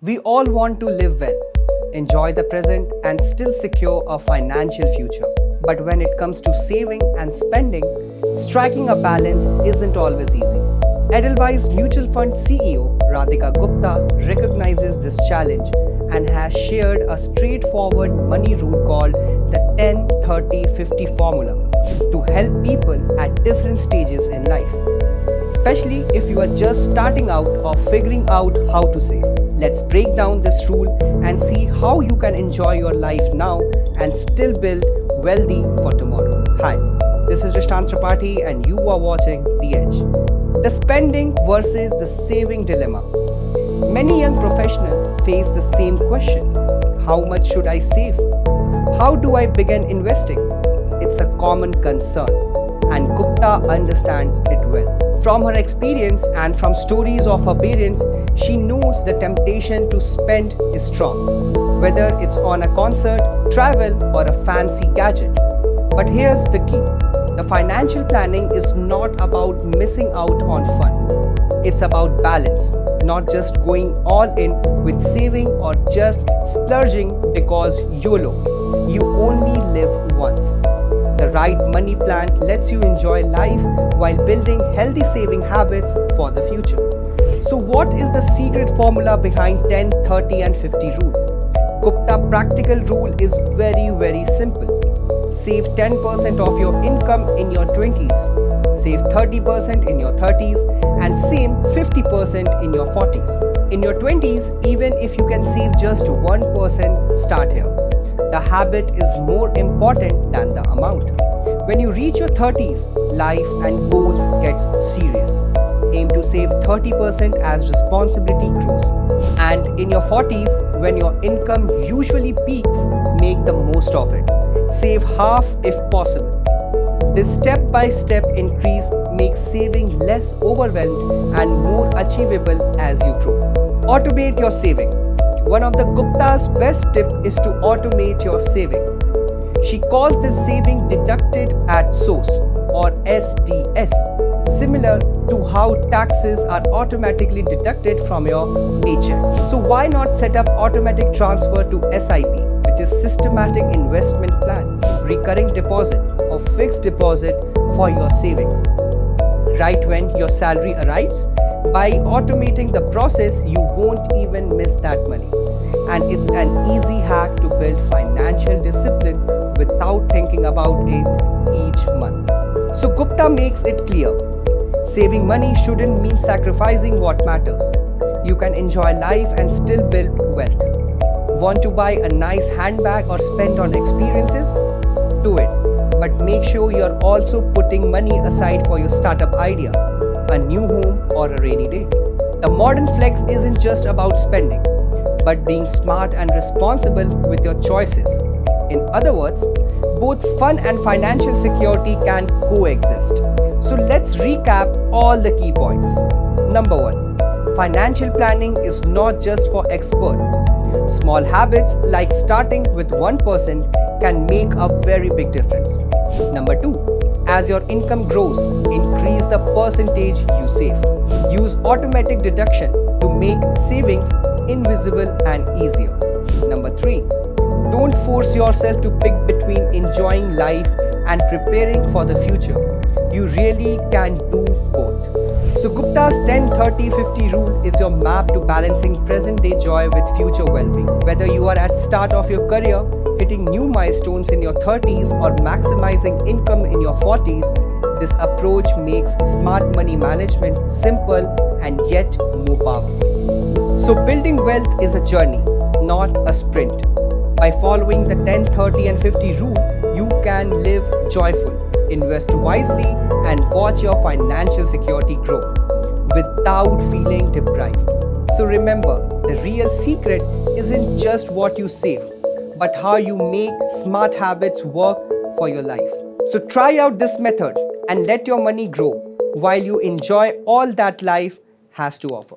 We all want to live well, enjoy the present, and still secure a financial future. But when it comes to saving and spending, striking a balance isn't always easy. Edelweiss Mutual Fund CEO Radhika Gupta recognizes this challenge and has shared a straightforward money rule called the 10-30-50 formula to help people at different stages in life, especially if you are just starting out or figuring out how to save. Let's break down this rule and see how you can enjoy your life now and still build wealthy for tomorrow. Hi, this is Rishtan Tripathi and you are watching The Edge. The spending versus the saving dilemma. Many young professionals face the same question. How much should I save? How do I begin investing? It's a common concern, and Gupta understands it well. From her experience and from stories of her parents, she knows the temptation to spend is strong, whether it's on a concert, travel, or a fancy gadget. But here's the key. The financial planning is not about missing out on fun. It's about balance, not just going all in with saving or just splurging because YOLO. You only live once. The right money plan lets you enjoy life while building healthy saving habits for the future. So what is the secret formula behind 10, 30 and 50 rule? Gupta practical rule is very simple. Save 10% of your income in your 20s, save 30% in your 30s, and save 50% in your 40s. In your 20s, even if you can save just 1%, start here. The habit is more important than the amount. When you reach your 30s, life and goals gets serious. Aim to save 30% as responsibility grows. And in your 40s, when your income usually peaks, make the most of it. Save half if possible. This step-by-step increase makes saving less overwhelmed and more achievable as you grow. Automate your saving. One of the Gupta's best tip is to automate your saving. She calls this saving deducted at source or SDS, similar to how taxes are automatically deducted from your paycheck. So why not set up automatic transfer to SIP, which is systematic investment plan, recurring deposit or fixed deposit for your savings. Right when your salary arrives, by automating the process, you won't even miss that money. And it's an easy hack to build financial discipline without thinking about it each month. So Gupta makes it clear. Saving money shouldn't mean sacrificing what matters. You can enjoy life and still build wealth. Want to buy a nice handbag or spend on experiences? Do it. But make sure you're also putting money aside for your startup idea, a new home, or a rainy day. The modern flex isn't just about spending, but being smart and responsible with your choices. In other words, both fun and financial security can coexist. So let's recap all the key points. Number 1. Financial planning is not just for experts. Small habits like starting with 1% can make a very big difference. Number 2. As your income grows, increase the percentage you save. Use automatic deduction to make savings invisible and easier. Number 3. Don't force yourself to pick between enjoying life and preparing for the future. You really can do both. So Gupta's 10-30-50 rule is your map to balancing present-day joy with future well-being. Whether you are at start of your career, hitting new milestones in your 30s, or maximizing income in your 40s, this approach makes smart money management simple and yet more powerful. So building wealth is a journey, not a sprint. By following the 10-30 and 50 rule, you can live joyful, invest wisely, and watch your financial security grow without feeling deprived. So remember, the real secret isn't just what you save, but how you make smart habits work for your life. So try out this method and let your money grow while you enjoy all that life has to offer.